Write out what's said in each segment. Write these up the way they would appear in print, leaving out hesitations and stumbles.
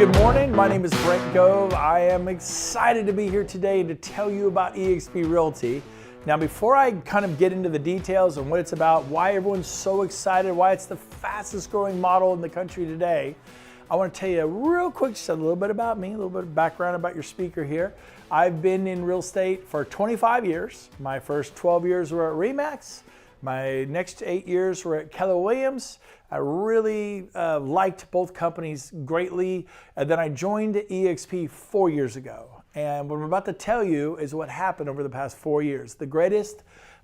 good morning. My name is Brent Gove. I am excited to be here today to tell you about Exp Realty. Now, before I kind of get into the details and what it's about, why everyone's so excited, why it's the fastest growing model in the country today, I want to tell you real quick just a little bit about me, a little bit of background about your speaker here. I've been in real estate for 25 years. My first 12 years were at RE/MAX. My next 8 years were at Keller Williams. I really liked both companies greatly. And then I joined EXP 4 years ago. And what I'm about to tell you is what happened over the past 4 years. The greatest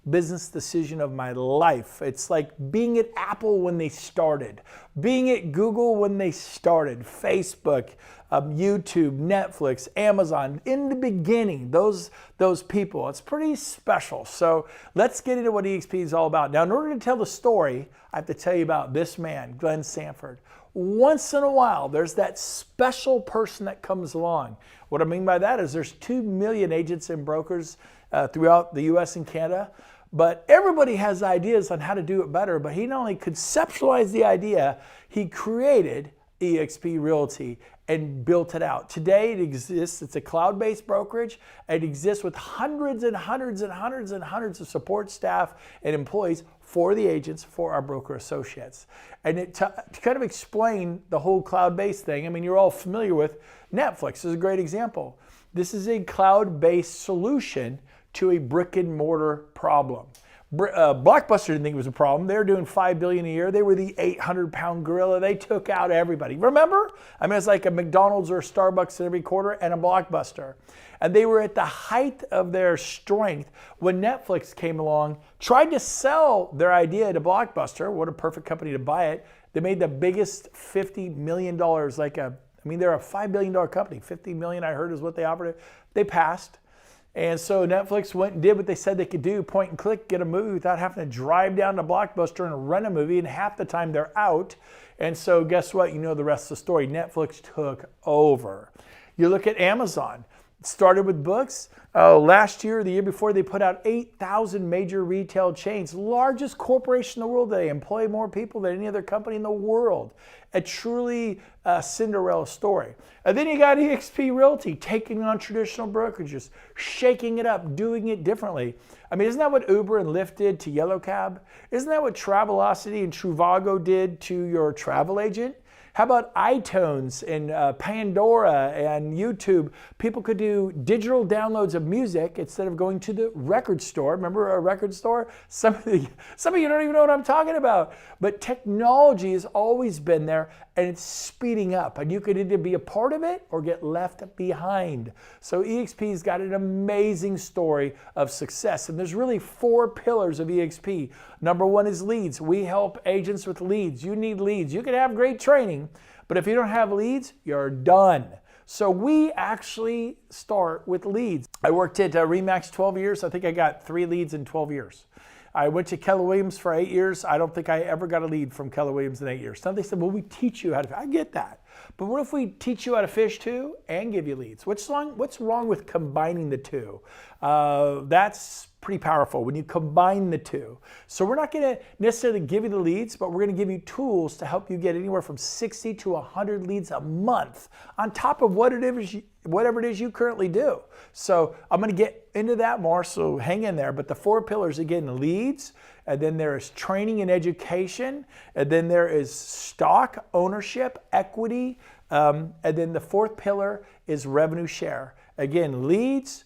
business decision of my life. It's like being at Apple when they started, being at Google when they started, Facebook, YouTube, Netflix, Amazon. In the beginning, those people, it's pretty special. So let's get into what EXP is all about. Now, in order to tell the story, I have to tell you about this man, Glenn Sanford. Once in a while, there's that special person that comes along. What I mean by that is there's 2 million agents and brokers throughout the US and Canada, but everybody has ideas on how to do it better. But he not only conceptualized the idea, he created Exp Realty and built it out. Today it exists, it's a cloud-based brokerage. It exists with hundreds and hundreds and hundreds and hundreds of support staff and employees for the agents, for our broker associates. And to kind of explain the whole cloud-based thing, I mean, you're all familiar with Netflix is a great example. This is a cloud-based solution to a brick and mortar problem. Blockbuster didn't think it was a problem. They were doing $5 billion a year. They were the 800-pound gorilla. They took out everybody. Remember? I mean, it's like a McDonald's or a Starbucks every quarter and a Blockbuster. And they were at the height of their strength when Netflix came along, tried to sell their idea to Blockbuster. What a perfect company to buy it. They made the biggest $50 million, they're a $5 billion company. $50 million, I heard, is what they offered it. They passed. And so Netflix went and did what they said they could do, point and click, get a movie without having to drive down to Blockbuster and rent a movie, and half the time they're out. And so guess what? You know the rest of the story. Netflix took over. You look at Amazon. It started with books. Last year, the year before, they put out 8,000 major retail chains. Largest corporation in the world. They employ more people than any other company in the world. A truly Cinderella story. And then you got Exp Realty taking on traditional brokerages, shaking it up, doing it differently. I mean, isn't that what Uber and Lyft did to Yellow Cab? Isn't that what Travelocity and Trivago did to your travel agent? How about iTunes and Pandora and YouTube? People could do digital downloads of music instead of going to the record store. Remember a record store? Some of you don't even know what I'm talking about. But technology has always been there, and it's speeding up. And you could either be a part of it or get left behind. So EXP's got an amazing story of success. And there's really 4 pillars of EXP. Number 1 is leads. We help agents with leads. You need leads. You can have great training, but if you don't have leads, you're done. So we actually start with leads. I worked at RE/MAX 12 years. I think I got 3 leads in 12 years. I went to Keller Williams for 8 years. I don't think I ever got a lead from Keller Williams in 8 years. Now they said, well, we teach you how to fish. I get that. But what if we teach you how to fish too and give you leads? What's wrong with combining the two? That's pretty powerful when you combine the two. So we're not going to necessarily give you the leads, but we're going to give you tools to help you get anywhere from 60 to 100 leads a month on top of whatever it is you currently do. So I'm going to get into that more, so hang in there. But the 4 pillars, again, leads, and then there is training and education, and then there is stock ownership, equity, and then the 4th pillar is revenue share. Again, leads,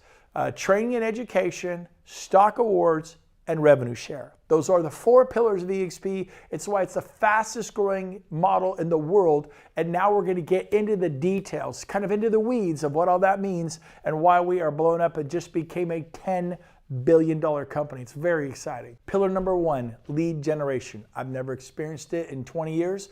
training and education, stock awards, and revenue share. Those are the 4 pillars of EXP. It's why it's the fastest growing model in the world. And now we're going to get into the details, kind of into the weeds of what all that means and why we are blown up and just became a $10 billion company. It's very exciting. Pillar number 1, lead generation. I've never experienced it in 20 years.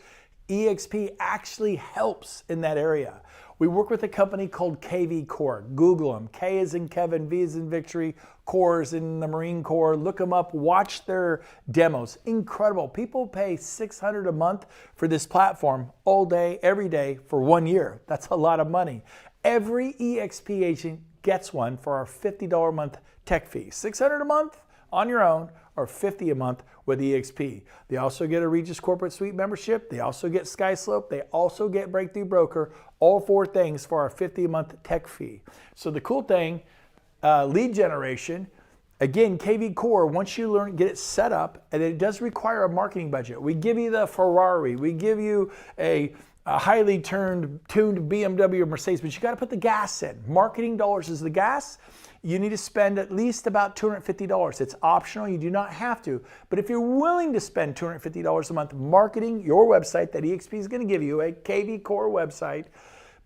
EXP actually helps in that area. We work with a company called KV Corps. Google them. K as in Kevin, V as in Victory, Corps as in the Marine Corps. Look them up. Watch their demos. Incredible. People pay $600 a month for this platform all day, every day for 1 year. That's a lot of money. Every EXP agent gets one for our $50 a month tech fee. $600 a month on your own or $50 a month with EXP. They also get a Regis Corporate Suite membership. They also get SkySlope. They also get Breakthrough Broker. All 4 things for our $50 a month tech fee. So the cool thing, lead generation, again, KV Core, once you learn, get it set up, and it does require a marketing budget. We give you the Ferrari. We give you a highly tuned BMW or Mercedes, but you got to put the gas in. Marketing dollars is the gas. You need to spend at least about $250. It's optional. You do not have to. But if you're willing to spend $250 a month marketing your website that EXP is going to give you, a KV Core website,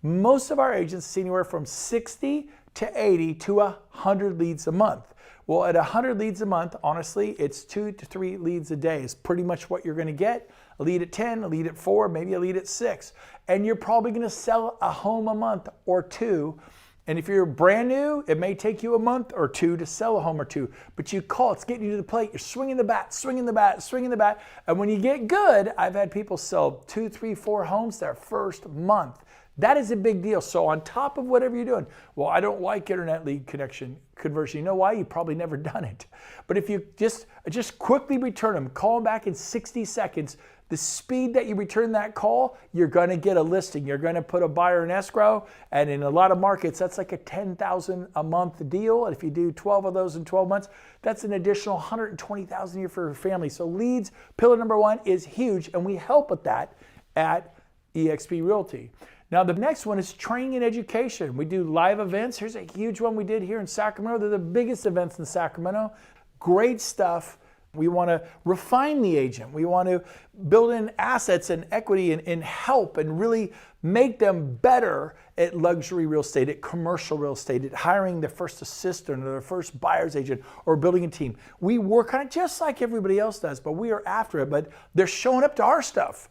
most of our agents see anywhere from 60 to 80 to 100 leads a month. Well, at 100 leads a month, honestly, it's 2 to 3 leads a day is pretty much what you're going to get. A lead at 10, a lead at 4, maybe a lead at 6. And you're probably going to sell a home a month or 2. And if you're brand new, it may take you a month or 2 to sell a home or 2. But you call, it's getting you to the plate. You're swinging the bat, swinging the bat, swinging the bat. And when you get good, I've had people sell 2, 3, 4 homes their first month. That is a big deal. So on top of whatever you're doing, well, I don't like internet lead conversion. You know why? You've probably never done it. But if you just quickly return them, call them back in 60 seconds, the speed that you return that call, you're going to get a listing. You're going to put a buyer in escrow. And in a lot of markets, that's like a $10,000 a month deal. And if you do 12 of those in 12 months, that's an additional $120,000 a year for your family. So leads, pillar number 1, is huge. And we help with that at Exp Realty. Now, the next one is training and education. We do live events. Here's a huge one we did here in Sacramento. They're the biggest events in Sacramento. Great stuff. We want to refine the agent. We want to build in assets and equity and help and really make them better at luxury real estate, at commercial real estate, at hiring their first assistant or their first buyer's agent or building a team. We work on it just like everybody else does, but we are after it. But they're showing up to our stuff.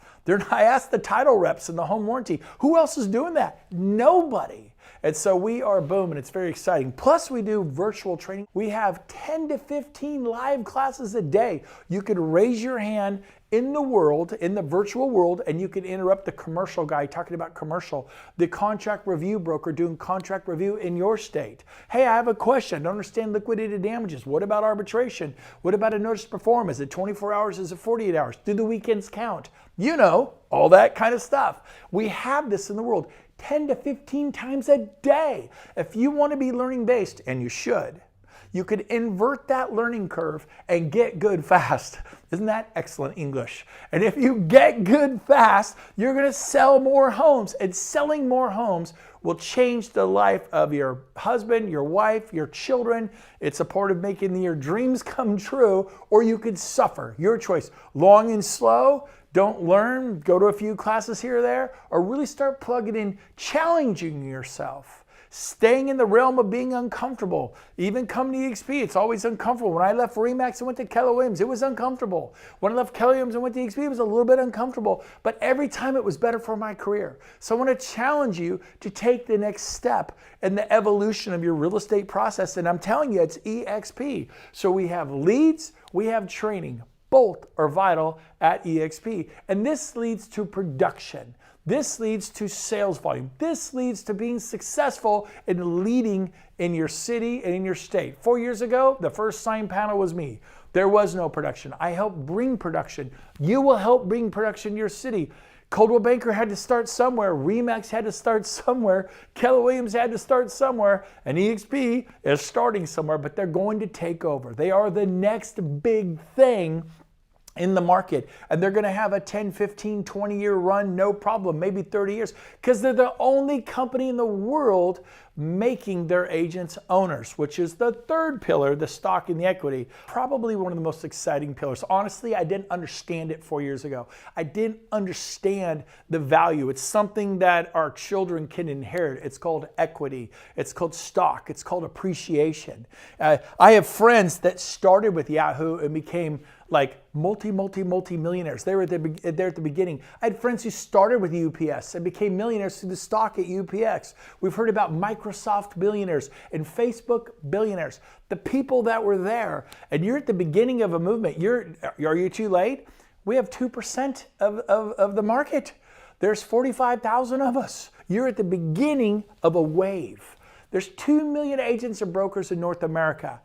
I asked the title reps and the home warranty, who else is doing that? Nobody. And so we are boom, and it's very exciting. Plus, we do virtual training. We have 10 to 15 live classes a day. You could raise your hand in the world, in the virtual world, and you can interrupt the commercial guy talking about commercial, the contract review broker doing contract review in your state. Hey, I have a question. I don't understand liquidated damages. What about arbitration? What about a notice to perform? Is it 24 hours? Is it 48 hours? Do the weekends count? You know, all that kind of stuff. We have this in the world 10 to 15 times a day. If you want to be learning based, and you should, you could invert that learning curve and get good fast. Isn't that excellent English? And if you get good fast, you're going to sell more homes, and selling more homes will change the life of your husband, your wife, your children. It's a part of making your dreams come true, or you could suffer. Your choice. Long and slow. Don't learn, go to a few classes here or there, or really start plugging in, challenging yourself, staying in the realm of being uncomfortable. Even coming to EXP, it's always uncomfortable. When I left Remax and went to Keller Williams, it was uncomfortable. When I left Keller Williams and went to EXP, it was a little bit uncomfortable, but every time it was better for my career. So I want to challenge you to take the next step in the evolution of your real estate process, and I'm telling you, it's EXP. So we have leads, we have training. Both are vital at EXP. And this leads to production. This leads to sales volume. This leads to being successful in leading in your city and in your state. 4 years ago, the first sign panel was me. There was no production. I helped bring production. You will help bring production to your city. Coldwell Banker had to start somewhere. Remax had to start somewhere. Keller Williams had to start somewhere. And EXP is starting somewhere, but they're going to take over. They are the next big thing in the market, and they're going to have a 10, 15, 20-year run, no problem, maybe 30 years, because they're the only company in the world making their agents owners, which is the third pillar, the stock and the equity. Probably one of the most exciting pillars. Honestly, I didn't understand it 4 years ago. I didn't understand the value. It's something that our children can inherit. It's called equity. It's called stock. It's called appreciation. I have friends that started with Yahoo and became like multi-millionaires. They were there at the beginning. I had friends who started with UPS and became millionaires through the stock at UPX. We've heard about Microsoft billionaires and Facebook billionaires. The people that were there, and you're at the beginning of a movement. Are you too late? We have 2% of the market. There's 45,000 of us. You're at the beginning of a wave. There's 2 million agents and brokers in North America.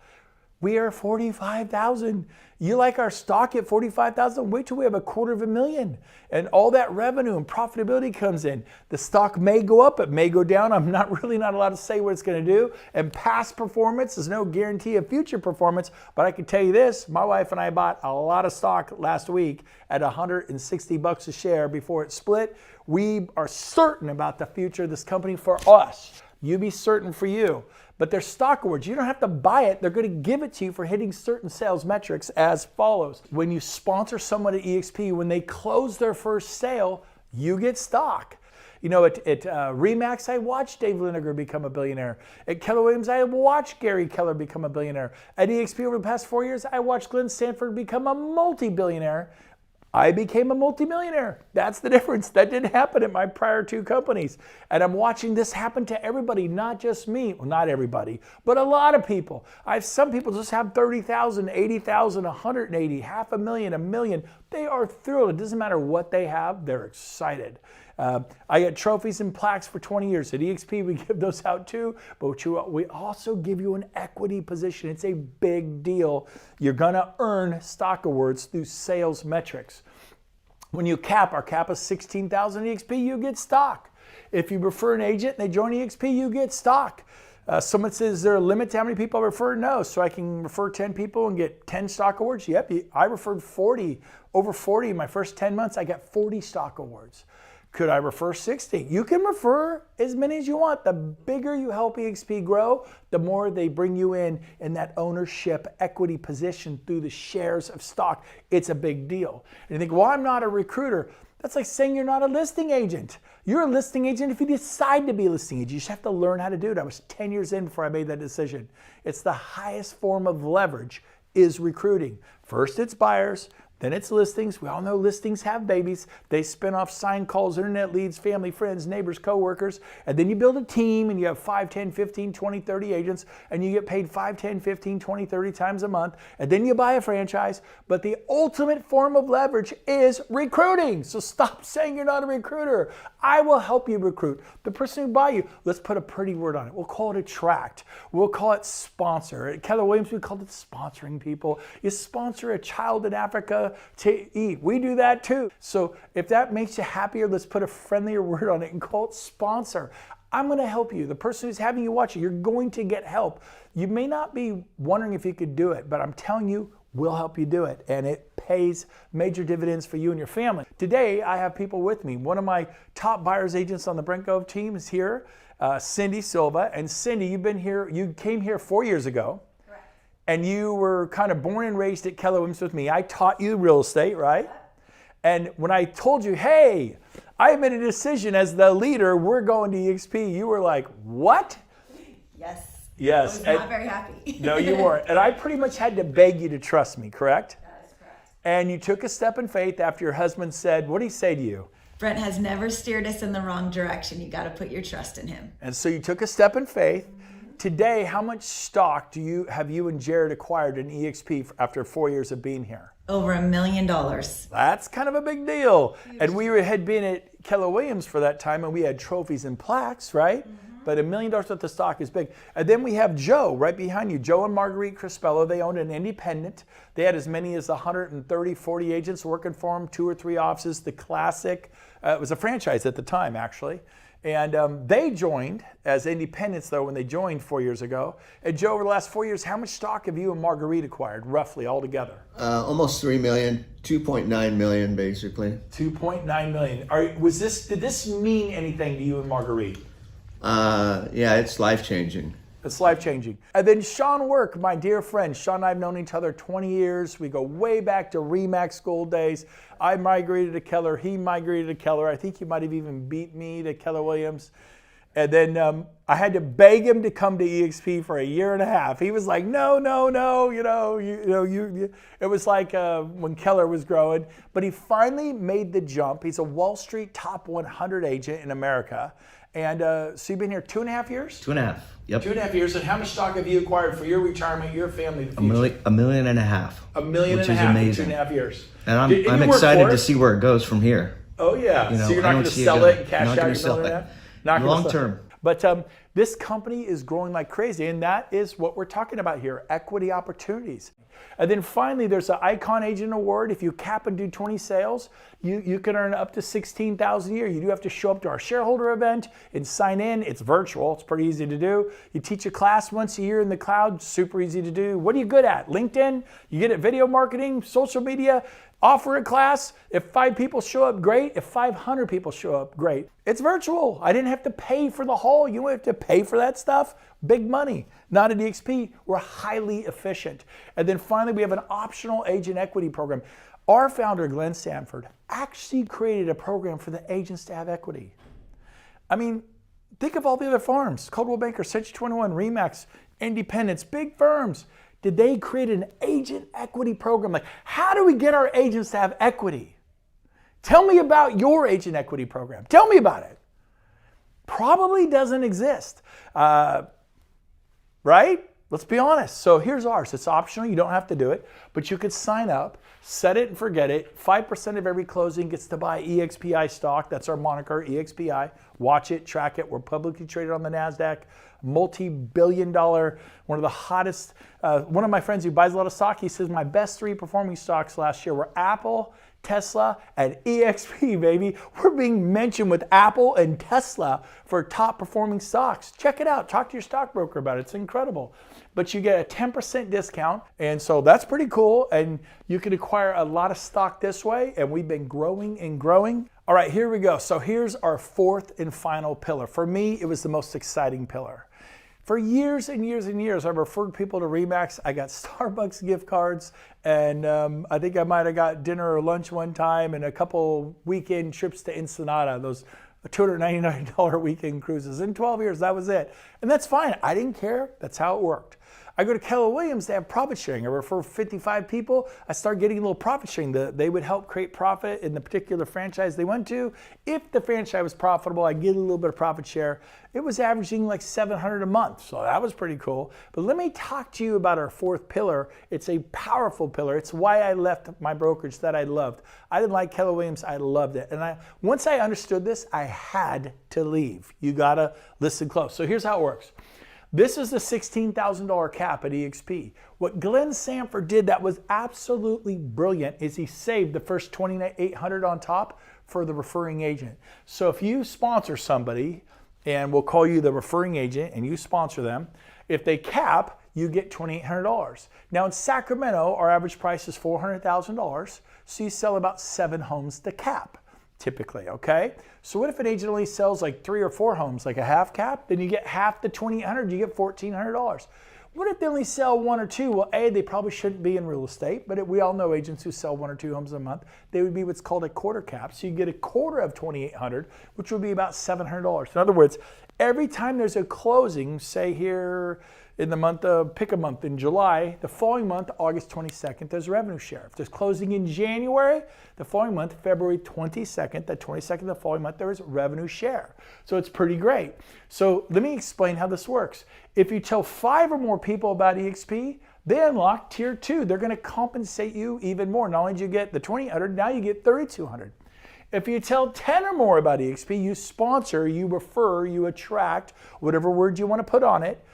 We are 45,000. You like our stock at 45,000? Wait till we have $250,000 and all that revenue and profitability comes in. The stock may go up, it may go down. I'm not allowed to say what it's going to do. And past performance is no guarantee of future performance. But I can tell you this: my wife and I bought a lot of stock last week at $160 a share before it split. We are certain about the future of this company for us. You be certain for you. But they're stock awards. You don't have to buy it. They're going to give it to you for hitting certain sales metrics as follows. When you sponsor someone at EXP, when they close their first sale, you get stock. You know, at Remax, I watched Dave Liniger become a billionaire. At Keller Williams, I watched Gary Keller become a billionaire. At EXP over the past 4 years, I watched Glenn Stanford become a multi-billionaire. I became a multimillionaire. That's the difference. That didn't happen at my prior 2 companies. And I'm watching this happen to everybody, not just me. Well, not everybody, but a lot of people. Some people just have 30,000, 80,000, 180, $500,000, $1 million. They are thrilled. It doesn't matter what they have. They're excited. I get trophies and plaques for 20 years. At EXP, we give those out too, but we also give you an equity position. It's a big deal. You're gonna earn stock awards through sales metrics. When you our cap is 16,000 EXP, you get stock. If you refer an agent and they join EXP, you get stock. Someone says, is there a limit to how many people I refer? No, so I can refer 10 people and get 10 stock awards? Yep, I referred 40, over 40 in my first 10 months, I got 40 stock awards. Could I refer 60? You can refer as many as you want. The bigger you help EXP grow, the more they bring you in that ownership equity position through the shares of stock. It's a big deal. And you think, well, I'm not a recruiter. That's like saying you're not a listing agent. You're a listing agent if you decide to be a listing agent. You just have to learn how to do it. I was 10 years in before I made that decision. It's the highest form of leverage is recruiting. First, it's buyers. Then it's listings. We all know listings have babies. They spin off signed calls, internet leads, family, friends, neighbors, coworkers. And then you build a team and you have 5, 10, 15, 20, 30 agents and you get paid 5, 10, 15, 20, 30 times a month. And then you buy a franchise. But the ultimate form of leverage is recruiting. So stop saying you're not a recruiter. I will help you recruit. The person who buy you, let's put a pretty word on it. We'll call it attract. We'll call it sponsor. At Keller Williams, we called it sponsoring people. You sponsor a child in Africa to eat. We do that too. So if that makes you happier, let's put a friendlier word on it and call it sponsor. I'm going to help you. The person who's having you watch it, you're going to get help. You may not be wondering if you could do it, but I'm telling you, we'll help you do it. And it pays major dividends for you and your family. Today, I have people with me. One of my top buyers agents on the Brent Gove team is here, Cindy Silva. And Cindy, you came here 4 years ago. And you were kind of born and raised at Keller Williams with me. I taught you real estate, right? And when I told you, hey, I made a decision as the leader, we're going to EXP, you were like, what? Yes. I was not very happy. No, you weren't. And I pretty much had to beg you to trust me, correct? That is correct. And you took a step in faith after your husband said, what did he say to you? Brent has never steered us in the wrong direction. You got to put your trust in him. And so you took a step in faith. Today, how much stock have you and Jared acquired in EXP after 4 years of being here? Over $1 million. That's kind of a big deal. Huge. And we had been at Keller Williams for that time, and we had trophies and plaques, right? Mm-hmm. But $1 million worth of stock is big. And then we have Joe right behind you. Joe and Marguerite Crispello, they owned an independent. They had as many as 130, 40 agents working for them, 2 or 3 offices. The classic, it was a franchise at the time, actually. And they joined as independents, though, when they joined 4 years ago. And Joe, over the last 4 years, how much stock have you and Marguerite acquired, roughly, altogether? Almost 3 million, 2.9 million, basically. 2.9 million. Did this mean anything to you and Marguerite? Yeah, it's life-changing. It's life-changing. And then Sean Work, my dear friend. Sean and I have known each other 20 years. We go way back to Remax school days. I migrated to Keller. He migrated to Keller. I think he might have even beat me to Keller Williams. And then I had to beg him to come to EXP for 1.5 years. He was like, no. It was like when Keller was growing. But he finally made the jump. He's a Wall Street top 100 agent in America. And so you've been here 2.5 years? 2.5, yep. 2.5 years. And how much stock have you acquired for your retirement, your family, the future? $1.5 million. $1.5 million which is amazing. In 2.5 years. And I'm excited to see where it goes from here. Oh, yeah. So you're not going to sell it and cash out your $1.5 million? Long term. But This company is growing like crazy, and that is what we're talking about here, equity opportunities. And then finally, there's an Icon Agent Award. If you cap and do 20 sales, you can earn up to $16,000 a year. You do have to show up to our shareholder event and sign in. It's virtual. It's pretty easy to do. You teach a class once a year in the cloud. Super easy to do. What are you good at? LinkedIn? You get at video marketing, social media? Offer a class. If 5 people show up, great. If 500 people show up, great. It's virtual. I didn't have to pay for the hall. You don't have to pay for that stuff. Big money. Not at EXP. We're highly efficient. And then finally, we have an optional agent equity program. Our founder, Glenn Sanford, actually created a program for the agents to have equity. I mean, think of all the other firms. Coldwell Banker, Century 21, RE/MAX, Independence, big firms. Did they create an agent equity program? Like, how do we get our agents to have equity? Tell me about your agent equity program. Tell me about it. Probably doesn't exist, right? Let's be honest. So here's ours. It's optional. You don't have to do it, but you could sign up, set it and forget it. 5% of every closing gets to buy EXPI stock. That's our moniker, EXPI. Watch it, track it. We're publicly traded on the NASDAQ. Multi-billion-dollar, one of the hottest. One of my friends who buys a lot of stock, he says my best 3 performing stocks last year were Apple, Tesla, and EXP, baby. We're being mentioned with Apple and Tesla for top performing stocks. Check it out. Talk to your stockbroker about it. It's incredible. But you get a 10% discount, and so that's pretty cool, and you can acquire a lot of stock this way, and we've been growing and growing. All right, here we go. So here's our 4th and final pillar. For me, it was the most exciting pillar. For years and years and years, I've referred people to RE/MAX. I got Starbucks gift cards, and I think I might have got dinner or lunch one time and a couple weekend trips to Ensenada, those $299 weekend cruises. In 12 years, that was it. And that's fine. I didn't care. That's how it worked. I go to Keller Williams, they have profit sharing. I refer 55 people. I start getting a little profit sharing. They would help create profit in the particular franchise they went to. If the franchise was profitable, I get a little bit of profit share. It was averaging like $700 a month, so that was pretty cool. But let me talk to you about our 4th pillar. It's a powerful pillar. It's why I left my brokerage that I loved. I didn't like Keller Williams. I loved it. And once I understood this, I had to leave. You gotta listen close. So here's how it works. This is the $16,000 cap at EXP. What Glenn Sanford did that was absolutely brilliant is he saved the first $2,800 on top for the referring agent. So if you sponsor somebody, and we'll call you the referring agent, and you sponsor them, if they cap, you get $2,800. Now in Sacramento, our average price is $400,000, so you sell about 7 homes to cap. Typically, okay? So what if an agent only sells like 3 or 4 homes, like a half cap? Then you get half the $2,800, you get $1,400. What if they only sell 1 or 2? Well, A, they probably shouldn't be in real estate, but we all know agents who sell 1 or 2 homes a month. They would be what's called a quarter cap. So you get a quarter of $2,800, which would be about $700. In other words, every time there's a closing, say here in the month of, pick a month in July, the following month, August 22nd, there's revenue share. If there's closing in January, the following month, February 22nd, the 22nd of the following month, there is revenue share. So it's pretty great. So let me explain how this works. If you tell 5 or more people about EXP, they unlock tier 2. They're gonna compensate you even more. Not only do you get the $2,800, now you get $3,200. If you tell 10 or more about EXP, you sponsor, you refer, you attract, whatever word you wanna put on it,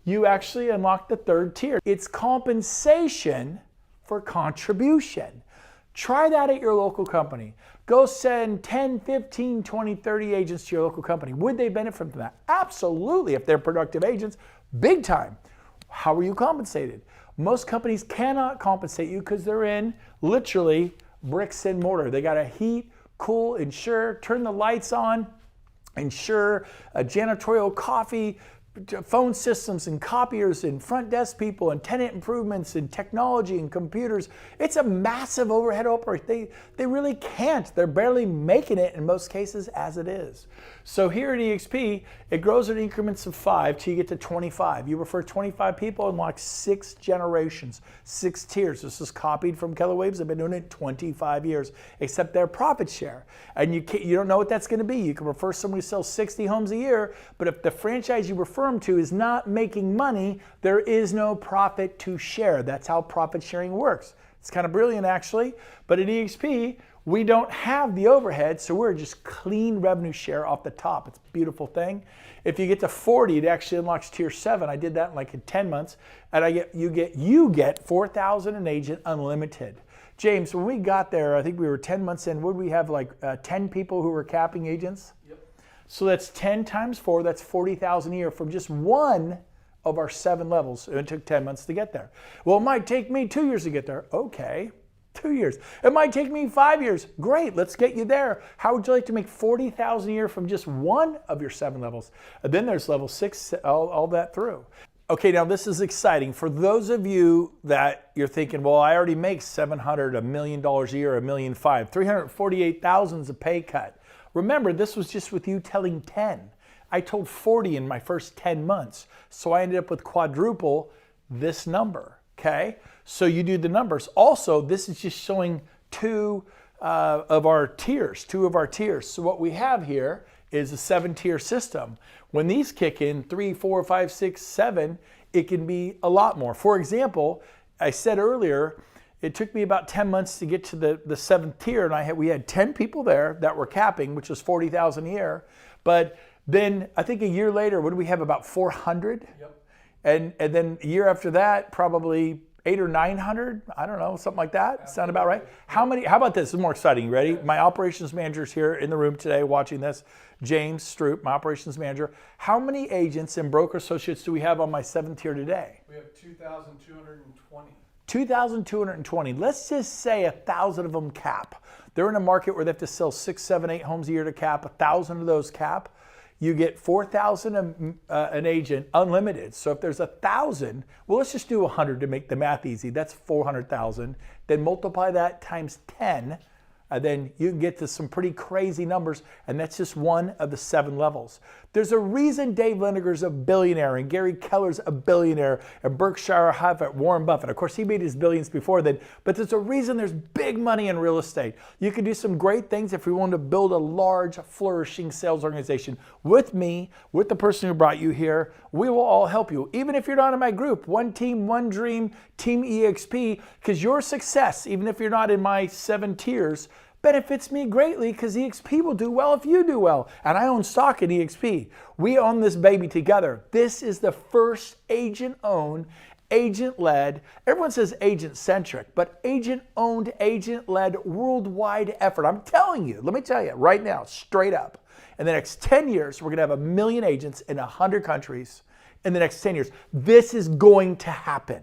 you actually unlock the 3rd tier. It's compensation for contribution. Try that at your local company. Go send 10, 15, 20, 30 agents to your local company. Would they benefit from that? Absolutely, if they're productive agents, big time. How are you compensated? Most companies cannot compensate you because they're in literally bricks and mortar. They gotta heat, cool, insure, turn the lights on, insure, janitorial, coffee, phone systems and copiers and front desk people and tenant improvements and technology and computers. It's a massive overhead operation. They really can't. They're barely making it in most cases as it is. So here at EXP, it grows in increments of 5 till you get to 25. You refer 25 people and unlock 6 generations, 6 tiers. This is copied from Keller Williams. They've been doing it 25 years, except their profit share. And you don't know what that's going to be. You can refer somebody who sells 60 homes a year, but if the franchise you refer them to is not making money, there is no profit to share. That's how profit sharing works. It's kind of brilliant actually, but at EXP, We don't have the overhead, so we're just clean revenue share off the top. It's a beautiful thing. If you get to 40, it actually unlocks tier 7. I did that in like 10 months, and you get 4,000 an agent unlimited. James, when we got there, I think we were 10 months in. Would we have like 10 people who were capping agents? Yep. So that's 10 times 4. That's 40,000 a year from just one of our 7 levels. It took 10 months to get there. Well, it might take me 2 years to get there. Okay. 2 years. It might take me 5 years. Great, let's get you there. How would you like to make 40,000 a year from just one of your 7 levels? And then there's level 6, all that through. Okay, now this is exciting. For those of you that you're thinking, well, I already make $700,000, $1 million a year, $1.5 million, 348,000 is a pay cut. Remember, this was just with you telling 10. I told 40 in my first 10 months. So I ended up with quadruple this number, okay? So you do the numbers. Also, this is just showing two of our tiers. So what we have here is a 7-tier system. When these kick in, 3, 4, 5, 6, 7, it can be a lot more. For example, I said earlier, it took me about 10 months to get to the 7th tier, and we had 10 people there that were capping, which was 40,000 a year. But then I think a year later, what do we have, about 400? Yep. And then a year after that, probably 800 or 900, I don't know, something like that. Absolutely. Sound about right? How about this? This is more exciting. You ready? Yeah. My operations manager is here in the room today watching this. James Stroop, my operations manager. How many agents and broker associates do we have on my 7th tier today? We have 2,220. 2,220. Let's just say 1,000 of them cap. They're in a market where they have to sell 6, 7, 8 homes a year to cap. 1,000 of those cap. You get 4,000 an agent unlimited. So if there's 1,000, well, let's just do 100 to make the math easy. That's 400,000. Then multiply that times 10, and then you can get to some pretty crazy numbers, and that's just one of the 7 levels. There's a reason Dave Liniger's a billionaire, and Gary Keller's a billionaire, and Berkshire Hathaway, Warren Buffett. Of course, he made his billions before then, but there's a reason there's big money in real estate. You can do some great things if you want to build a large, flourishing sales organization. With me, with the person who brought you here, we will all help you. Even if you're not in my group, One Team, One Dream, Team EXP, because your success, even if you're not in my 7 tiers, benefits me greatly because EXP will do well if you do well. And I own stock in EXP. We own this baby together. This is the first agent-owned, agent-led, everyone says agent-centric, but agent-owned, agent-led worldwide effort. I'm telling you, let me tell you right now, straight up, in the next 10 years, we're going to have 1 million agents in 100 countries in the next 10 years. This is going to happen.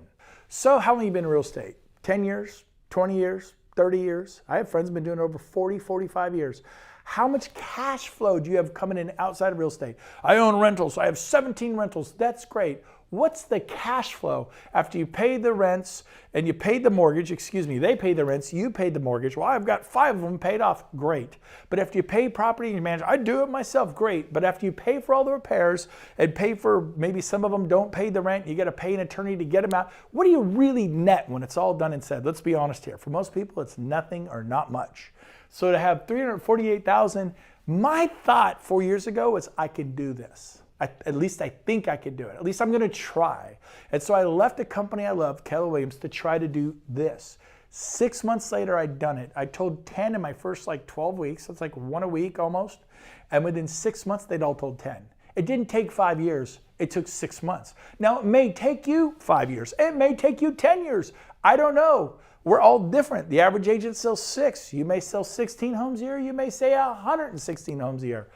So how long have you been in real estate? 10 years? 20 years? 30 years. I have friends who've been doing it over 40, 45 years. How much cash flow do you have coming in outside of real estate? I own rentals. I have 17 rentals. That's great. What's the cash flow after you pay the rents and you pay the mortgage? They pay the rents, you pay the mortgage. Well, I've got 5 of them paid off. Great. But after you pay property manager, I do it myself. Great. But after you pay for all the repairs and pay for, maybe some of them don't pay the rent, you got to pay an attorney to get them out. What do you really net when it's all done and said? Let's be honest here. For most people, it's nothing or not much. So to have 348,000, my thought 4 years ago was I could do this. At least I think I could do it. At least I'm going to try. And so I left the company I love, Keller Williams, to try to do this. 6 months later, I'd done it. I told 10 in my first 12 weeks. So it's like 1 a week almost. And within 6 months, they'd all told 10. It didn't take 5 years. It took 6 months. Now, it may take you 5 years. It may take you 10 years. I don't know. We're all different. The average agent sells 6. You may sell 16 homes a year. You may say 116 homes a year.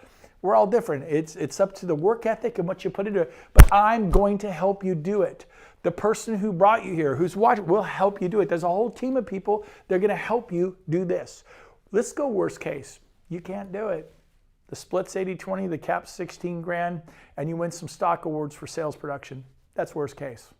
We're all different. It's up to the work ethic and what you put into it. But I'm going to help you do it. The person who brought you here, who's watching, will help you do it. There's a whole team of people. They're going to help you do this. Let's go worst case. You can't do it. The split's 80-20, the cap's 16 grand, and you win some stock awards for sales production. That's worst case.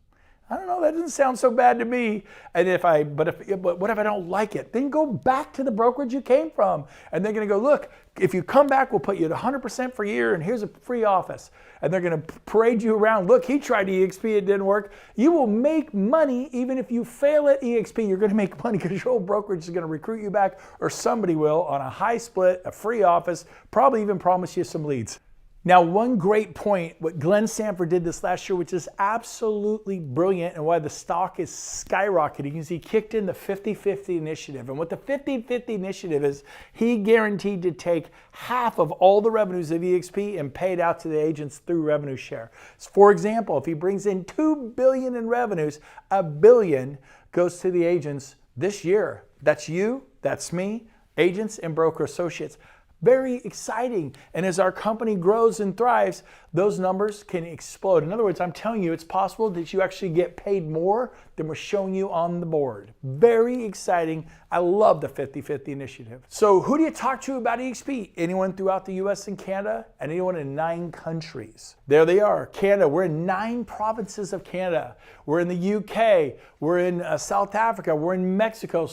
I don't know, that doesn't sound so bad to me. And but what if I don't like it? Then go back to the brokerage you came from. And they're gonna go, look, if you come back, we'll put you at 100% for a year, and here's a free office. And they're gonna parade you around. Look, he tried EXP, it didn't work. You will make money even if you fail at EXP. You're gonna make money because your old brokerage is gonna recruit you back, or somebody will, on a high split, a free office, probably even promise you some leads. Now, one great point, what Glenn Sanford did this last year, which is absolutely brilliant and why the stock is skyrocketing, is he kicked in the 50-50 initiative. And what the 50-50 initiative is, he guaranteed to take half of all the revenues of EXP and pay it out to the agents through revenue share. So for example, if he brings in $2 billion in revenues, $1 billion goes to the agents this year. That's you, that's me, agents and broker associates. Very exciting. And as our company grows and thrives, those numbers can explode. In other words, I'm telling you, it's possible that you actually get paid more than we're showing you on the board. Very exciting. I love the 50-50 initiative. So who do you talk to about EXP? Anyone throughout the US and Canada, and anyone in 9 countries. There they are. Canada, we're in 9 provinces of Canada. We're in the UK, we're in South Africa, we're in Mexico,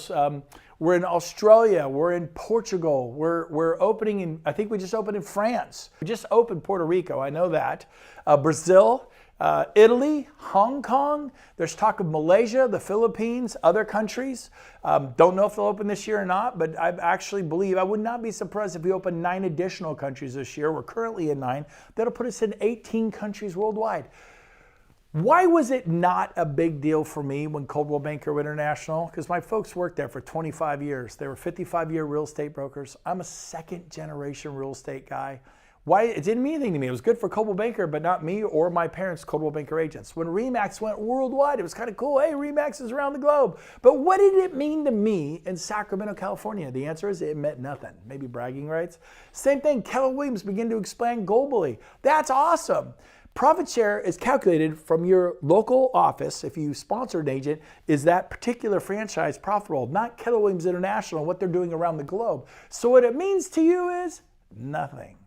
we're in Australia, we're in Portugal, we're opening in, I think we just opened in France. We just opened Puerto Rico, I know that. Brazil, Italy, Hong Kong, there's talk of Malaysia, the Philippines, other countries. Don't know if they'll open this year or not, but I actually believe, I would not be surprised if we open 9 additional countries this year. We're currently in 9. That'll put us in 18 countries worldwide. Why was it not a big deal for me when Coldwell Banker International? Because my folks worked there for 25 years. They were 55-year real estate brokers. I'm a second-generation real estate guy. Why? It didn't mean anything to me. It was good for Coldwell Banker, but not me or my parents' Coldwell Banker agents. When RE/MAX went worldwide, it was kind of cool. Hey, RE/MAX is around the globe. But what did it mean to me in Sacramento, California? The answer is it meant nothing. Maybe bragging rights. Same thing, Keller Williams began to expand globally. That's awesome. Profit share is calculated from your local office. If you sponsor an agent, is that particular franchise profitable? Not Keller Williams International, what they're doing around the globe. So what it means to you is nothing.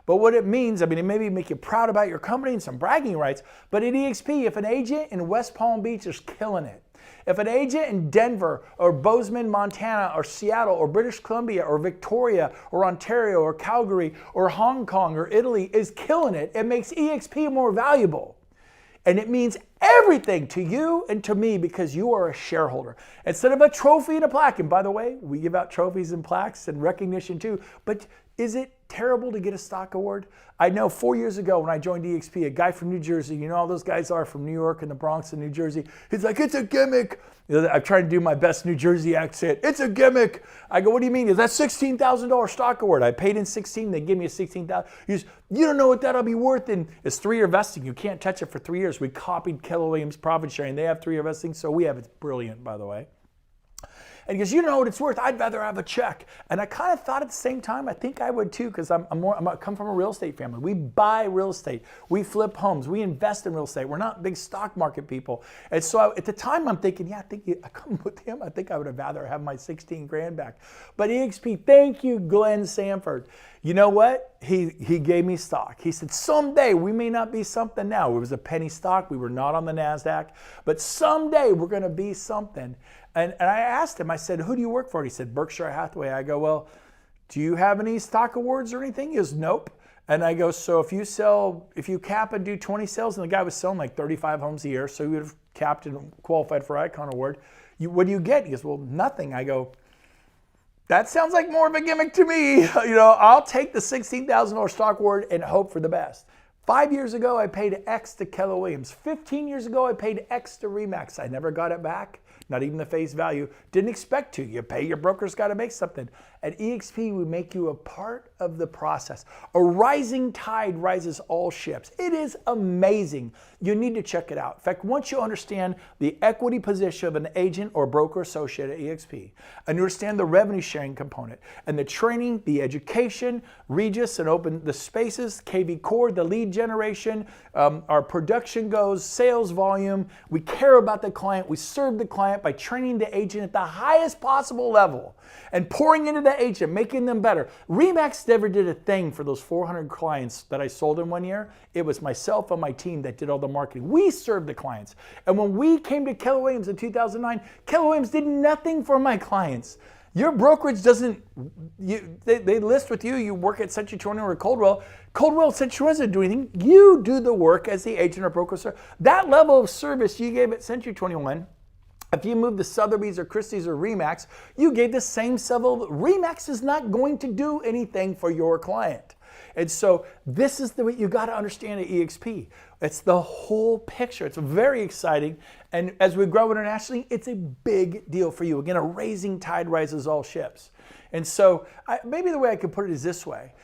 But what it means, I mean, it maybe make you proud about your company and some bragging rights, but at EXP, if an agent in West Palm Beach is killing it, if an agent in Denver or Bozeman, Montana or Seattle or British Columbia or Victoria or Ontario or Calgary or Hong Kong or Italy is killing it, it makes EXP more valuable. And it means everything to you and to me because you are a shareholder. Instead of a trophy and a plaque, and by the way, we give out trophies and plaques and recognition too, but is it terrible to get a stock award? I know 4 years ago when I joined EXP, a guy from New Jersey, you know how those guys are from New York and the Bronx and New Jersey, he's like, it's a gimmick. You know, I'm trying to do my best New Jersey accent. It's a gimmick. I go, what do you mean? Is that $16,000 stock award? I paid in 16, they give me a 16,000. He goes, you don't know what that'll be worth in, it's 3-year vesting. You can't touch it for 3 years. We copied Keller Williams profit sharing. They have 3-year vesting, so we have it. It's brilliant, by the way. And he goes, you know what it's worth? I'd rather have a check. And I kind of thought at the same time, I think I would too, because I come from a real estate family. We buy real estate. We flip homes. We invest in real estate. We're not big stock market people. And so at the time, I'm thinking, yeah, I come with him. I think I would have rather have my 16 grand back. But EXP, thank you, Glenn Sanford. You know what? He gave me stock. He said, someday we may not be something now. It was a penny stock. We were not on the NASDAQ. But someday we're going to be something. And I asked him, I said, who do you work for? He said, Berkshire Hathaway. I go, well, do you have any stock awards or anything? He goes, nope. And I go, so if you cap and do 20 sales, and the guy was selling like 35 homes a year, so he would have capped and qualified for Icon Award. What do you get? He goes, well, nothing. I go, that sounds like more of a gimmick to me. You know, I'll take the $16,000 stock award and hope for the best. 5 years ago, I paid X to Keller Williams. 15 years ago, I paid X to RE/MAX. I never got it back. Not even the face value. Didn't expect to. You pay, your broker's got to make something. At EXP, we make you a part of the process. A rising tide rises all ships. It is amazing. You need to check it out. In fact, once you understand the equity position of an agent or broker associate at EXP, and you understand the revenue sharing component, and the training, the education, Regis and open the spaces, KV Core, the lead generation, our production goes, sales volume, we care about the client, we serve the client by training the agent at the highest possible level and pouring into the agent, making them better. RE/MAX never did a thing for those 400 clients that I sold in 1 year. It was myself and my team that did all the marketing. We served the clients. And when we came to Keller Williams in 2009, Keller Williams did nothing for my clients. Your brokerage doesn't, they list with you, you work at Century 21 or Coldwell. Coldwell, Century 21 doesn't do anything. You do the work as the agent or broker. That level of service you gave at Century 21, if you move to Sotheby's or Christie's or RE/MAX, you gave the same level. RE/MAX is not going to do anything for your client. And so this is the way you got to understand at EXP. It's the whole picture. It's very exciting. And as we grow internationally, it's a big deal for you. Again, a rising tide rises all ships. And so maybe the way I could put it is this way.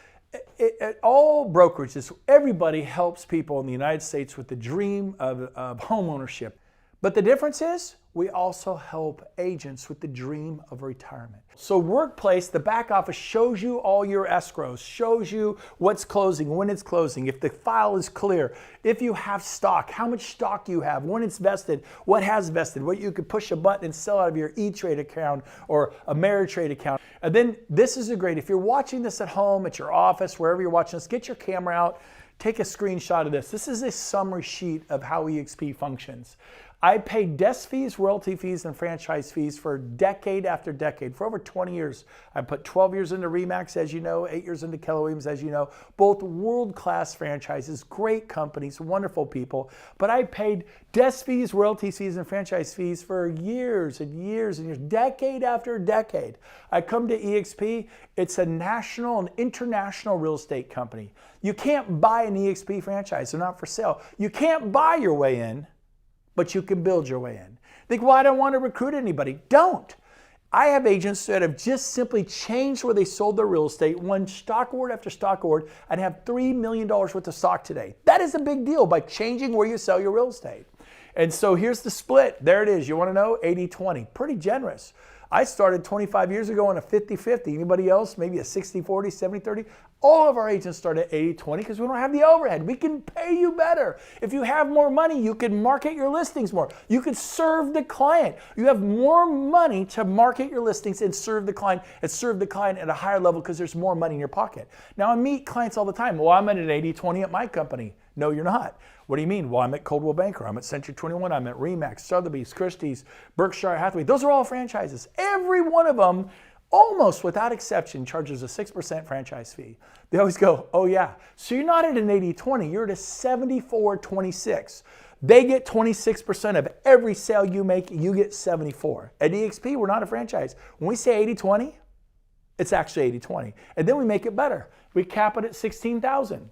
At all brokerages, everybody helps people in the United States with the dream of home ownership. But the difference is we also help agents with the dream of retirement. So Workplace, the back office, shows you all your escrows, shows you what's closing, when it's closing, if the file is clear, if you have stock, how much stock you have, when it's vested, what has vested, what you could push a button and sell out of your E-Trade account or a Ameritrade account. And then this is great. If you're watching this at home, at your office, wherever you're watching this, get your camera out, take a screenshot of this. This is a summary sheet of how EXP functions. I paid desk fees, royalty fees, and franchise fees for decade after decade. For over 20 years, I put 12 years into RE/MAX, as you know, 8 years into Keller Williams, as you know. Both world-class franchises, great companies, wonderful people. But I paid desk fees, royalty fees, and franchise fees for years and years and years, decade after decade. I come to EXP, it's a national and international real estate company. You can't buy an EXP franchise, they're not for sale. You can't buy your way in, but you can build your way in. Think, well, I don't want to recruit anybody. Don't. I have agents that have just simply changed where they sold their real estate, won stock award after stock award, and have $3 million worth of stock today. That is a big deal by changing where you sell your real estate. And so here's the split. There it is. You want to know? 80-20. Pretty generous. I started 25 years ago on a 50-50. Anybody else? Maybe a 60-40, 70-30? All of our agents start at 80-20 because we don't have the overhead. We can pay you better. If you have more money, you can market your listings more. You can serve the client. You have more money to market your listings and serve the client at a higher level because there's more money in your pocket. Now, I meet clients all the time. Well, I'm at an 80-20 at my company. No, you're not. What do you mean? Well, I'm at Coldwell Banker. I'm at Century 21. I'm at RE/MAX, Sotheby's, Christie's, Berkshire Hathaway. Those are all franchises. Every one of them, almost without exception, charges a 6% franchise fee. They always go, oh yeah. So you're not at an 80-20, you're at a 74-26. They get 26% of every sale you make, you get 74. At EXP, we're not a franchise. When we say 80-20, it's actually 80-20. And then we make it better. We cap it at $16,000.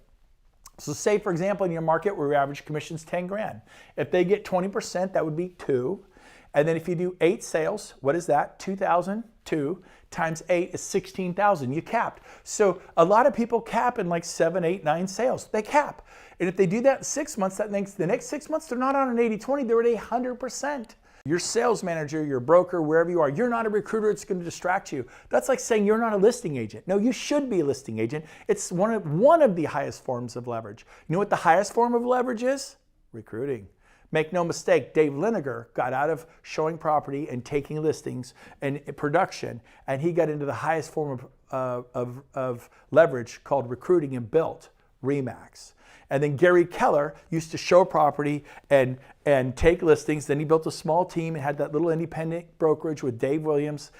So say, for example, in your market where your average commission is 10 grand. If they get 20%, that would be 2. And then if you do 8 sales, what is that? 2,002 times 8 is 16,000. You capped. So a lot of people cap in like 7, 8, 9 sales. They cap. And if they do that in 6 months, that makes the next 6 months, they're not on an 80-20, they're at 100%. Your sales manager, your broker, wherever you are, you're not a recruiter, it's going to distract you. That's like saying you're not a listing agent. No, you should be a listing agent. It's one of the highest forms of leverage. You know what the highest form of leverage is? Recruiting. Make no mistake, Dave Liniger got out of showing property and taking listings and production, and he got into the highest form of leverage called recruiting and built RE/MAX. And then Gary Keller used to show property and take listings. Then he built a small team and had that little independent brokerage with Dave Williams,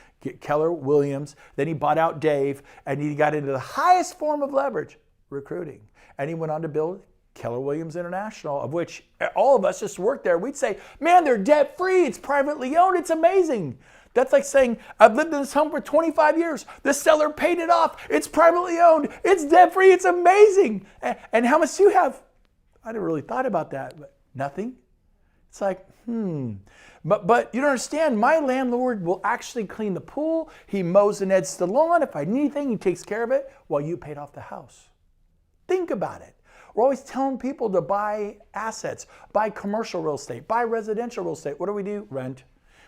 Keller Williams. Then he bought out Dave, and he got into the highest form of leverage, recruiting. And he went on to build Keller Williams International, of which all of us just worked there. We'd say, man, they're debt-free. It's privately owned. It's amazing. That's like saying, I've lived in this home for 25 years. The seller paid it off. It's privately owned. It's debt-free. It's amazing. And how much do you have? I never really thought about that, but nothing. It's like, But you don't understand, my landlord will actually clean the pool. He mows and edits the lawn. If I need anything, he takes care of it while you paid off the house. Think about it. We're always telling people to buy assets, buy commercial real estate, buy residential real estate. What do? Rent.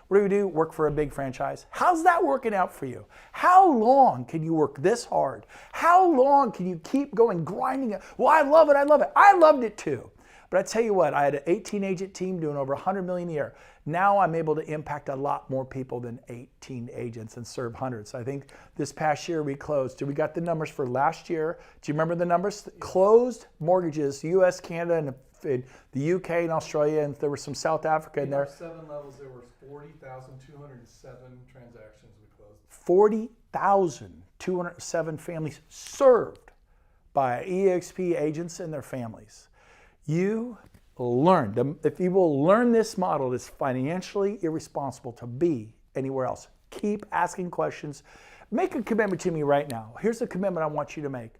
What do? Work for a big franchise. How's that working out for you? How long can you work this hard? How long can you keep going, grinding it? Well, I love it. I love it. I loved it too. But I tell you what, I had an 18 agent team doing over $100 million a year. Now I'm able to impact a lot more people than 18 agents and serve hundreds. I think this past year we closed. We got the numbers for last year. Do you remember the numbers? Closed mortgages, US, Canada, and the UK and Australia, and there was some South Africa in there. 7 levels, there were 40,207 transactions we closed. 40,207 families served by EXP agents and their families. You learn. If you will learn this model, it's financially irresponsible to be anywhere else. Keep asking questions. Make a commitment to me right now. Here's a commitment I want you to make.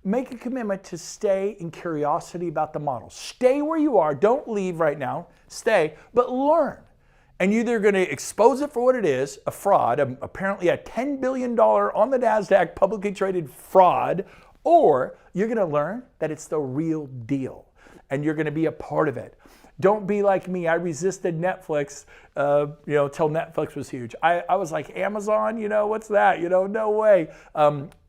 make a commitment to stay in curiosity about the model. Stay where you are. Don't leave right now. Stay, but learn. And you're either going to expose it for what it is, a fraud, apparently a $10 billion on the NASDAQ publicly traded fraud, or you're going to learn that it's the real deal and you're going to be a part of it. Don't be like me. I resisted Netflix, till Netflix was huge. I was like, Amazon, what's that? No way.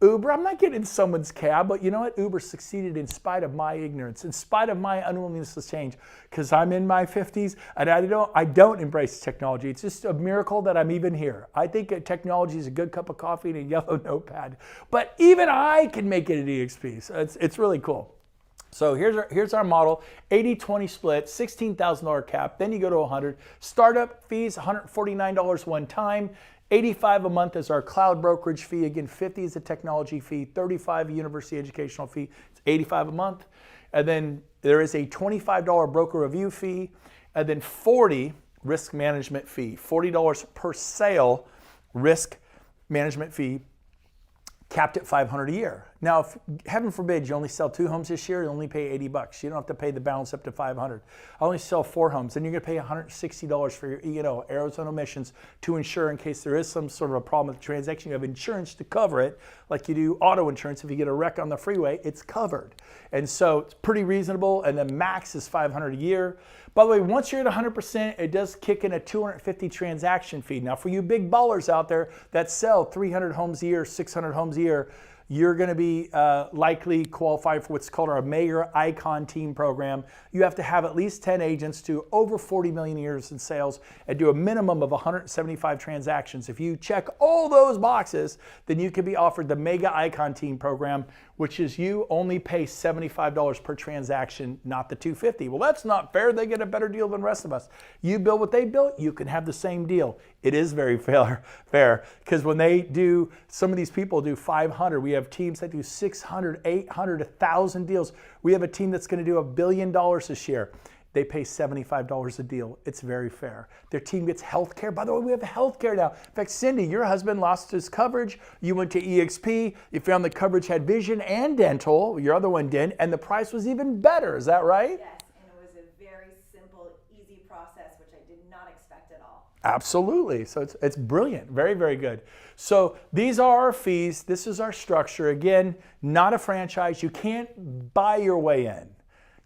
Uber, I'm not getting in someone's cab, but you know what? Uber succeeded in spite of my ignorance, in spite of my unwillingness to change, because I'm in my 50s and I don't embrace technology. It's just a miracle that I'm even here. I think technology is a good cup of coffee and a yellow notepad, but even I can make it at EXP. So it's really cool. So here's our model, 80-20 split, $16,000 cap, then you go to 100. Startup fees, $149 one time, $85 a month is our cloud brokerage fee. Again, $50 is a technology fee, $35 a university educational fee, it's $85 a month. And then there is a $25 broker review fee, and then $40 risk management fee, $40 per sale risk management fee, capped at $500 a year. Now, if heaven forbid you only sell 2 homes this year, you only pay $80. You don't have to pay the balance up to $500. I only sell 4 homes, then you're going to pay $160 for your E&O, errors and omissions, to insure in case there is some sort of a problem with the transaction. You have insurance to cover it, like you do auto insurance. If you get a wreck on the freeway, it's covered. And so it's pretty reasonable, and the max is $500 a year. By the way, once you're at 100%, it does kick in a $250 transaction fee. Now, for you big ballers out there that sell 300 homes a year, 600 homes a year, you're going to be likely qualified for what's called our Mayor Icon Team program. You have to have at least 10 agents, do over 40 million years in sales, and do a minimum of 175 transactions. If you check all those boxes, then you can be offered the Mega Icon Team program, which is you only pay $75 per transaction, not the $250. Well, that's not fair. They get a better deal than the rest of us. You build what they built, you can have the same deal. It is very fair, because when they do, some of these people do 500. We have teams that do 600, 800, 1,000 deals. We have a team that's going to do $1 billion this year. They pay $75 a deal. It's very fair. Their team gets health care. By the way, we have health care now. In fact, Cindy, your husband lost his coverage. You went to EXP. You found the coverage had vision and dental. Your other one didn't. And the price was even better. Is that right? Yes, and it was a very simple, easy process, which I did not expect at all. Absolutely. So it's brilliant. Very, very good. So these are our fees. This is our structure. Again, not a franchise. You can't buy your way in.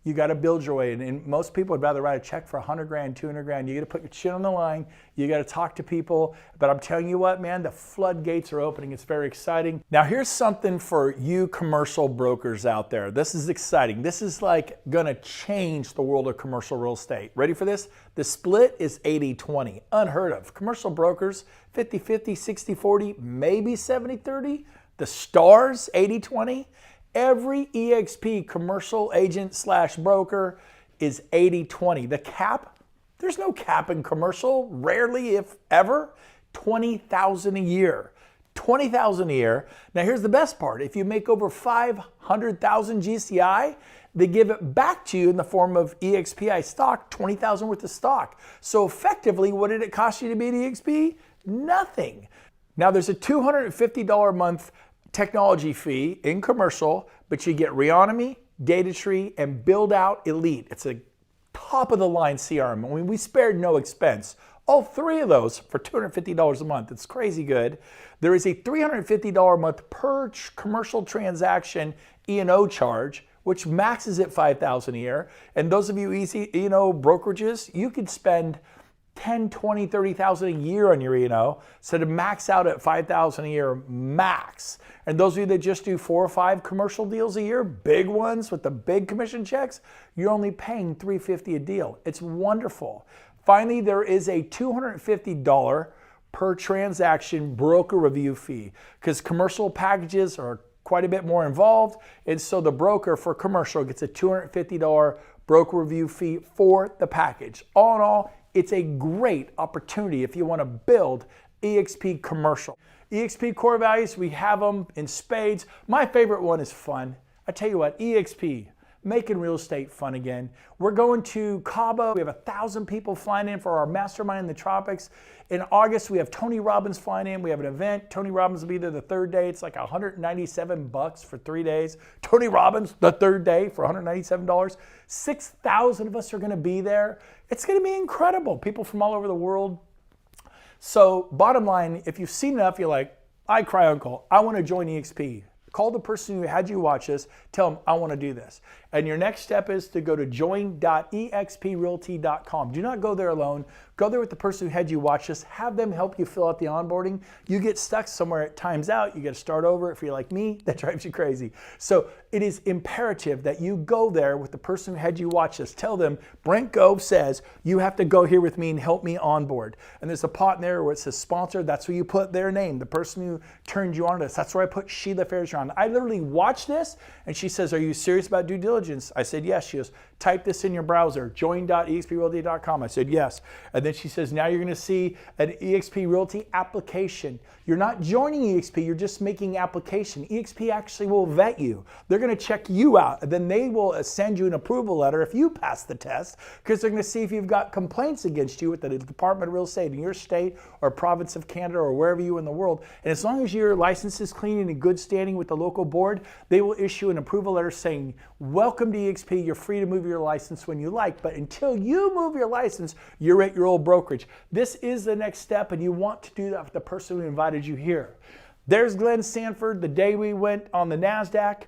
You got to build your way in. And most people would rather write a check for 100 grand, 200 grand. You got to put your shit on the line. You got to talk to people. But I'm telling you what, man, the floodgates are opening. It's very exciting. Now, here's something for you commercial brokers out there. This is exciting. This is like going to change the world of commercial real estate. Ready for this? The split is 80-20. Unheard of. Commercial brokers, 50-50, 60-40, maybe 70-30. The stars, 80-20. Every EXP commercial agent / broker is 80-20. The cap, there's no cap in commercial, rarely if ever, $20,000 a year. $20,000 a year. Now here's the best part. If you make over 500,000 GCI, they give it back to you in the form of EXPI stock, 20,000 worth of stock. So effectively, what did it cost you to be at EXP? Nothing. Now there's a $250 a month technology fee in commercial, but you get Reonomy, Data Tree, and Build Out Elite. It's a top of the line CRM. I mean, we spared no expense. All 3 of those for $250 a month. It's crazy good. There is a $350 a month per commercial transaction E&O charge, which maxes at $5,000 a year. And those of you easy E&O brokerages, you could spend $10,000, $20,000, $30,000 a year on your E&O, so to max out at $5,000 a year max. And those of you that just do 4 or 5 commercial deals a year, big ones with the big commission checks, you're only paying $350 a deal. It's wonderful. Finally, there is a $250 per transaction broker review fee, because commercial packages are quite a bit more involved, and so the broker for commercial gets a $250 broker review fee for the package. All in all, it's a great opportunity if you want to build EXP commercial. EXP core values, we have them in spades. My favorite one is fun. I tell you what, EXP, making real estate fun again. We're going to Cabo. We have 1,000 people flying in for our mastermind in the tropics. In August, we have Tony Robbins flying in. We have an event. Tony Robbins will be there the third day. It's like $197 for 3 days. Tony Robbins, the third day for $197. 6,000 of us are going to be there. It's going to be incredible. People from all over the world. So bottom line, if you've seen enough, you're like, I cry uncle, I want to join EXP. Call the person who had you watch this, tell them I want to do this. And your next step is to go to join.exprealty.com. Do not go there alone. Go there with the person who had you watch this. Have them help you fill out the onboarding. You get stuck somewhere, it times out. You got to start over. If you're like me, that drives you crazy. So it is imperative that you go there with the person who had you watch this. Tell them, Brent Gove says, you have to go here with me and help me onboard. And there's a pot in there where it says sponsor. That's where you put their name, the person who turned you on to this. That's where I put Sheila Fairchild. I literally watched this and she says, are you serious about due diligence? I said, yes. She goes, type this in your browser, join.exprealty.com. I said, yes. And then she says, now you're going to see an EXP Realty application. You're not joining EXP, you're just making application. EXP actually will vet you. They're going to check you out. And then they will send you an approval letter if you pass the test, because they're going to see if you've got complaints against you with the Department of Real Estate in your state or province of Canada or wherever you in the world. And as long as your license is clean and in good standing with the local board, they will issue an approval letter saying, welcome to EXP, you're free to move your license when you like, but until you move your license, you're at your old brokerage. This is the next step, and you want to do that with the person who invited you here. There's Glenn Sanford the day we went on the NASDAQ.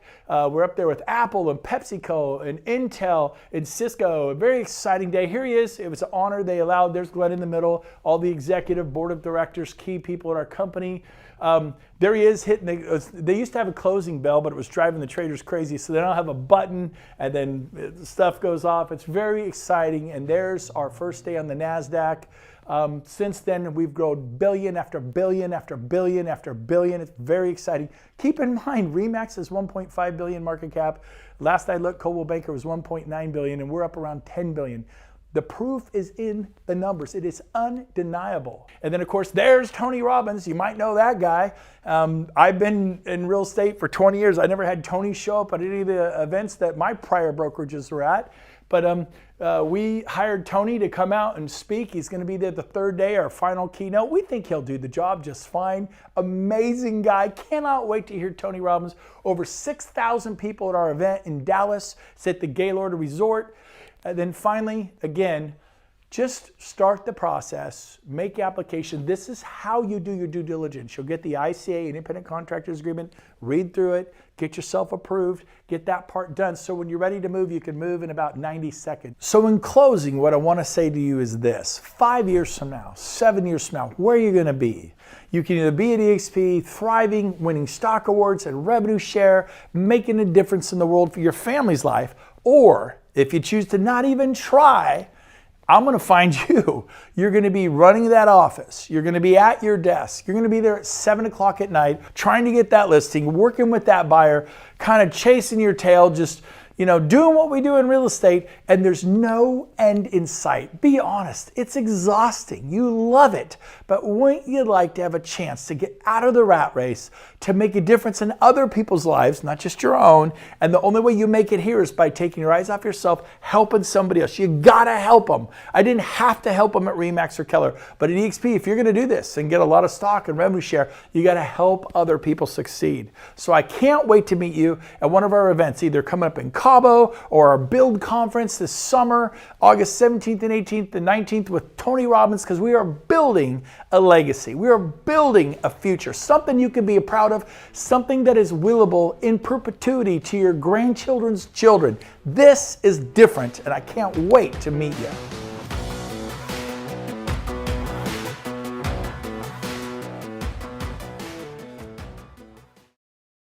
We're up there with Apple and PepsiCo and Intel and Cisco. A very exciting day. Here he is. It was an honor. They allowed, there's Glenn in the middle, all the executive board of directors, key people at our company. There he is hitting they used to have a closing bell, but it was driving the traders crazy. So they don't have a button and then stuff goes off. It's very exciting. And there's our first day on the NASDAQ. Since then, we've grown billion after billion after billion after billion. It's very exciting. Keep in mind, RE/MAX is 1.5 billion market cap. Last I looked, Coldwell Banker was 1.9 billion, and we're up around 10 billion. The proof is in the numbers. It is undeniable. And then, of course, there's Tony Robbins. You might know that guy. I've been in real estate for 20 years. I never had Tony show up at any of the events that my prior brokerages were at. But we hired Tony to come out and speak. He's going to be there the third day, our final keynote. We think he'll do the job just fine. Amazing guy. Cannot wait to hear Tony Robbins. Over 6,000 people at our event in Dallas. It's at the Gaylord Resort. And then finally, again, just start the process, make application. This is how you do your due diligence. You'll get the ICA, an independent contractors agreement, read through it, get yourself approved, get that part done. So when you're ready to move, you can move in about 90 seconds. So in closing, what I want to say to you is this: 5 years from now, 7 years from now, where are you going to be? You can either be at EXP, thriving, winning stock awards and revenue share, making a difference in the world for your family's life, or if you choose to not even try, I'm going to find you. You're going to be running that office. You're going to be at your desk. You're going to be there at 7 o'clock at night, trying to get that listing, working with that buyer, kind of chasing your tail, just, doing what we do in real estate, and there's no end in sight. Be honest, it's exhausting. You love it, but wouldn't you like to have a chance to get out of the rat race, to make a difference in other people's lives, not just your own? And the only way you make it here is by taking your eyes off yourself, helping somebody else. You gotta help them. I didn't have to help them at RE/MAX or Keller, but at EXP, if you're gonna do this and get a lot of stock and revenue share, you gotta help other people succeed. So I can't wait to meet you at one of our events, either coming up in Cabo or our Build Conference this summer, August 17th and 18th and 19th with Tony Robbins, because we are building a legacy. We are building a future, something you can be proud of, something that is willable in perpetuity to your grandchildren's children. This is different, and I can't wait to meet you.